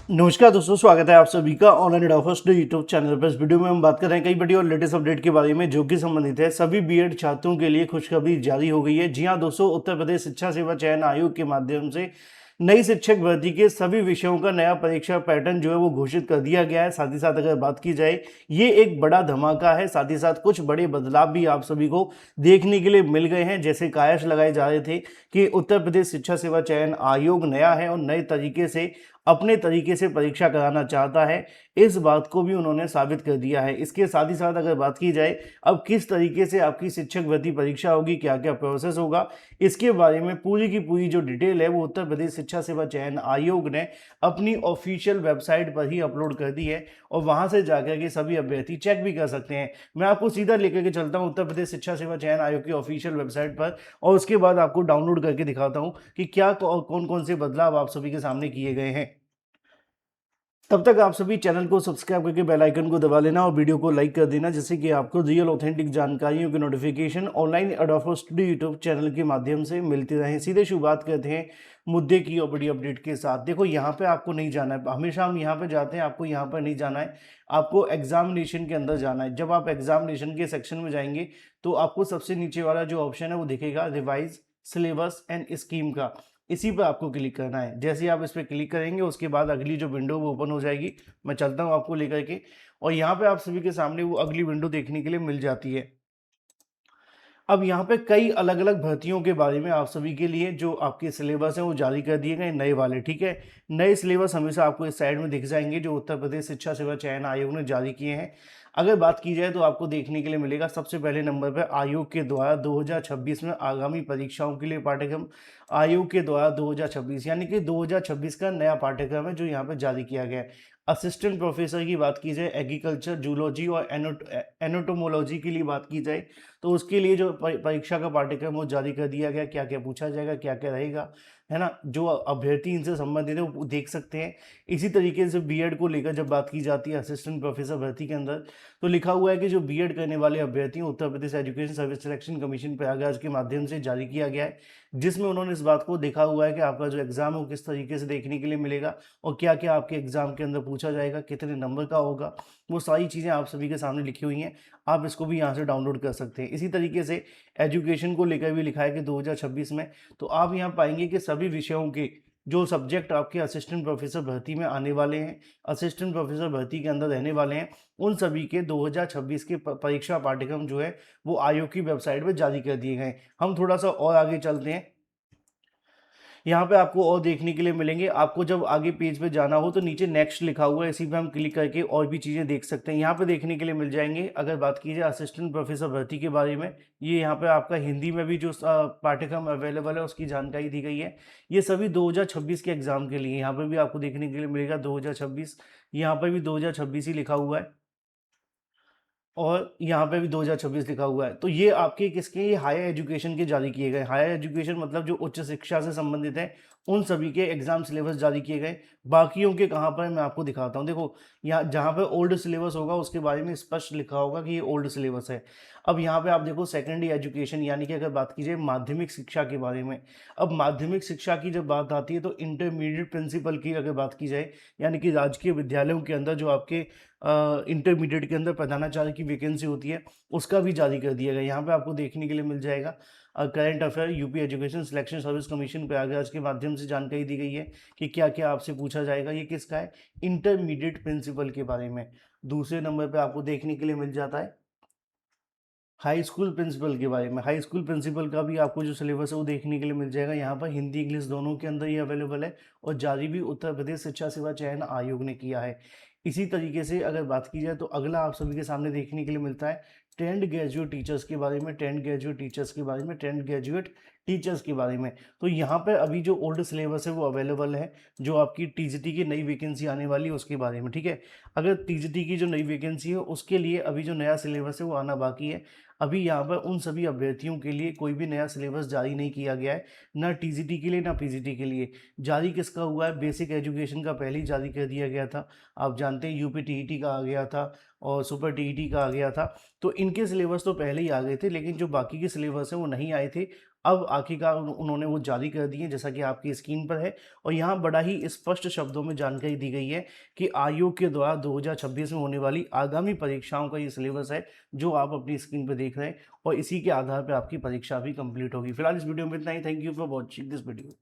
नमस्कार दोस्तों, स्वागत है आप सभी का ऑनलाइन एडोफर्स्ट यूट्यूब चैनल पर। इस वीडियो में हम बात कर रहे हैं कई बड़ी और लेटेस्ट अपडेट के बारे में जो कि संबंधित है सभी बीएड छात्रों के लिए खुशखबरी जारी हो गई है। जी हां दोस्तों, उत्तर प्रदेश शिक्षा सेवा चयन आयोग के माध्यम से नई शिक्षक भर्ती के सभी विषयों का नया परीक्षा पैटर्न जो है वो घोषित कर दिया गया है। साथ ही साथ अगर बात की जाए, ये एक बड़ा धमाका है। साथ ही साथ कुछ बड़े बदलाव भी आप सभी को देखने के लिए मिल गए हैं। जैसे कायश लगाए जा रहे थे कि उत्तर प्रदेश शिक्षा सेवा चयन आयोग नया है और नए तरीके से अपने तरीके से परीक्षा कराना चाहता है, इस बात को भी उन्होंने साबित कर दिया है। इसके साथ ही साथ अगर बात की जाए अब किस तरीके से आपकी शिक्षक भर्ती परीक्षा होगी, क्या क्या प्रोसेस होगा, इसके बारे में पूरी की पूरी जो डिटेल है वो उत्तर प्रदेश शिक्षा सेवा चयन आयोग ने अपनी ऑफिशियल वेबसाइट पर ही अपलोड कर दी है और वहां से जाकर के सभी अभ्यर्थी चेक भी कर सकते हैं। मैं आपको सीधा लेकर के चलता हूं उत्तर प्रदेश शिक्षा सेवा चयन आयोग की ऑफिशियल वेबसाइट पर और उसके बाद आपको डाउनलोड करके दिखाता हूं कि क्या कौन कौन से बदलाव आप सभी के सामने किए गए हैं। तब तक आप सभी चैनल को सब्सक्राइब करके बेल आइकन को दबा लेना और वीडियो को लाइक कर देना, जिससे कि आपको रियल ऑथेंटिक जानकारियों की नोटिफिकेशन ऑनलाइन एडोफर स्टूडियो यूट्यूब चैनल के माध्यम से मिलती रहे। सीधे शुरुआत करते हैं मुद्दे की और बड़ी अपडेट के साथ। देखो, यहाँ पे आपको नहीं जाना है, हमेशा हम यहाँ पे जाते हैं, आपको यहाँ पर नहीं जाना है, आपको एग्जामिनेशन के अंदर जाना है। जब आप एग्जामिनेशन के सेक्शन में जाएंगे तो आपको सबसे नीचे वाला जो ऑप्शन है वो दिखेगा, रिवाइज सिलेबस एंड स्कीम का। इसी पर आपको क्लिक करना है। जैसे ही आप इस पर क्लिक करेंगे उसके बाद अगली जो विंडो वो ओपन हो जाएगी। मैं चलता हूँ आपको लेकर के और यहाँ पे आप सभी के सामने वो अगली विंडो देखने के लिए मिल जाती है। अब यहाँ पे कई अलग अलग भर्तियों के बारे में आप सभी के लिए जो आपके सिलेबस हैं वो जारी कर दिए गए नए वाले। ठीक है, नए सिलेबस हमेशा आपको इस साइड में दिख जाएंगे जो उत्तर प्रदेश शिक्षा सेवा चयन आयोग ने जारी किए हैं। अगर बात की जाए तो आपको देखने के लिए मिलेगा सबसे पहले नंबर पर आयोग के द्वारा 2026 में आगामी परीक्षाओं के लिए पाठ्यक्रम। आयोग के द्वारा 2026 यानी कि 2026 का नया पाठ्यक्रम है जो यहाँ पर जारी किया गया है। असिस्टेंट प्रोफेसर की बात की जाए, एग्रीकल्चर, जूलॉजी और एनाटोमोलॉजी के लिए बात की जाए तो उसके लिए जो परीक्षा का पाठ्यक्रम वो जारी कर दिया गया। क्या क्या पूछा जाएगा, क्या क्या रहेगा, है ना, जो अभ्यर्थी इनसे संबंधित है वो देख सकते हैं। इसी तरीके से बीएड को लेकर जब बात की जाती है असिस्टेंट प्रोफेसर भर्ती के अंदर, तो लिखा हुआ है कि जो बीएड करने वाले अभ्यर्थी Uttar Pradesh education service selection commission Prayagraj के माध्यम से जारी किया गया है, जिसमें उन्होंने इस बात को देखा हुआ है कि आपका जो एग्जाम है वो किस तरीके से देखने के लिए मिलेगा और क्या क्या आपके एग्जाम के अंदर पूछा जाएगा, कितने नंबर का होगा, वो सारी चीज़ें आप सभी के सामने लिखी हुई हैं। आप इसको भी यहाँ से डाउनलोड कर सकते हैं। इसी तरीके से एजुकेशन को लेकर भी लिखा है कि 2026 में, तो आप यहाँ पाएंगे कि सभी विषयों के जो सब्जेक्ट आपके असिस्टेंट प्रोफेसर भर्ती में आने वाले हैं, असिस्टेंट प्रोफेसर भर्ती के अंदर रहने वाले हैं, उन सभी के 2026 के परीक्षा पाठ्यक्रम जो है वो आयोग की वेबसाइट पर जारी कर दिए गए। हम थोड़ा सा और आगे चलते हैं। यहाँ पे आपको और देखने के लिए मिलेंगे। आपको जब आगे पेज पे जाना हो तो नीचे नेक्स्ट लिखा हुआ है, इसी पे हम क्लिक करके और भी चीज़ें देख सकते हैं। यहाँ पे देखने के लिए मिल जाएंगे। अगर बात की जाए असिस्टेंट प्रोफेसर भर्ती के बारे में, ये यहाँ पे आपका हिंदी में भी जो पाठ्यक्रम अवेलेबल है उसकी जानकारी दी गई है। ये सभी 2026 के एग्जाम के लिए यहाँ पे भी आपको देखने के लिए मिलेगा 2026। यहाँ पर भी 2026 ही लिखा हुआ है और यहाँ पे भी 2026 लिखा हुआ है। तो ये आपके किसके, ये हायर एजुकेशन के जारी किए गए। हायर एजुकेशन मतलब जो उच्च शिक्षा से संबंधित है उन सभी के एग्जाम सिलेबस जारी किए गए। बाकियों के कहाँ पर मैं आपको दिखाता हूँ। देखो, यहाँ जहाँ पे ओल्ड सिलेबस होगा उसके बारे में स्पष्ट लिखा होगा कि ये ओल्ड सिलेबस है। अब यहाँ पे आप देखो सेकेंडरी एजुकेशन यानी कि अगर बात की जाए माध्यमिक शिक्षा के बारे में, अब माध्यमिक शिक्षा की जब बात आती है तो इंटरमीडिएट प्रिंसिपल की अगर बात की जाए, यानी कि राजकीय विद्यालयों के अंदर जो आपके इंटरमीडिएट के अंदर प्रधानाचार्य की वैकेंसी होती है उसका भी जारी कर दिया गया। यहाँ पे आपको देखने के लिए मिल जाएगा current affair UP education selection service commission Prayagraj के माध्यम से जानकारी दी गई है कि क्या क्या आपसे पूछा जाएगा। ये किसका है, इंटरमीडिएट प्रिंसिपल के बारे में। दूसरे नंबर पे आपको देखने के लिए मिल जाता है हाई स्कूल प्रिंसिपल के बारे में। हाई स्कूल प्रिंसिपल का भी आपको जो सिलेबस है वो देखने के लिए मिल जाएगा। यहाँ पर हिंदी इंग्लिश दोनों के अंदर ये अवेलेबल है और जारी भी उत्तर प्रदेश शिक्षा सेवा चयन आयोग ने किया है। इसी तरीके से अगर बात की जाए तो अगला आप सभी के सामने देखने के लिए मिलता है ट्रेंड ग्रेजुएट टीचर्स के बारे में, ट्रेंड ग्रेजुएट टीचर्स के बारे में, ट्रेंड ग्रेजुएट टीचर्स के बारे में। तो यहाँ पर अभी जो ओल्ड सिलेबस है वो अवेलेबल है, जो आपकी टीजीटी की नई वैकेंसी आने वाली है उसके बारे में। ठीक है, अगर टीजीटी की जो नई वैकेंसी है उसके लिए अभी जो नया सिलेबस है वो आना बाकी है। अभी यहाँ पर उन सभी अभ्यर्थियों के लिए कोई भी नया सिलेबस जारी नहीं किया गया है, ना टीजीटी के लिए ना पीजीटी के लिए। जारी किसका हुआ है, बेसिक एजुकेशन का पहले ही जारी कर दिया गया था। आप जानते हैं यूपी टीईटी का आ गया था और सुपर टीईटी का आ गया था, तो इनके सिलेबस तो पहले ही आ गए थे, लेकिन जो बाकी के सिलेबस हैं वो नहीं आए थे। अब आखिरकार उन्होंने वो जारी कर दिए जैसा कि आपकी स्क्रीन पर है। और यहाँ बड़ा ही स्पष्ट शब्दों में जानकारी दी गई है कि आयोग के द्वारा 2026 में होने वाली आगामी परीक्षाओं का ये सिलेबस है जो आप अपनी स्क्रीन पर देख रहे हैं, और इसी के आधार पर आपकी परीक्षा भी कंप्लीट होगी। फिलहाल इस वीडियो में इतना ही। Thank you for watching this video.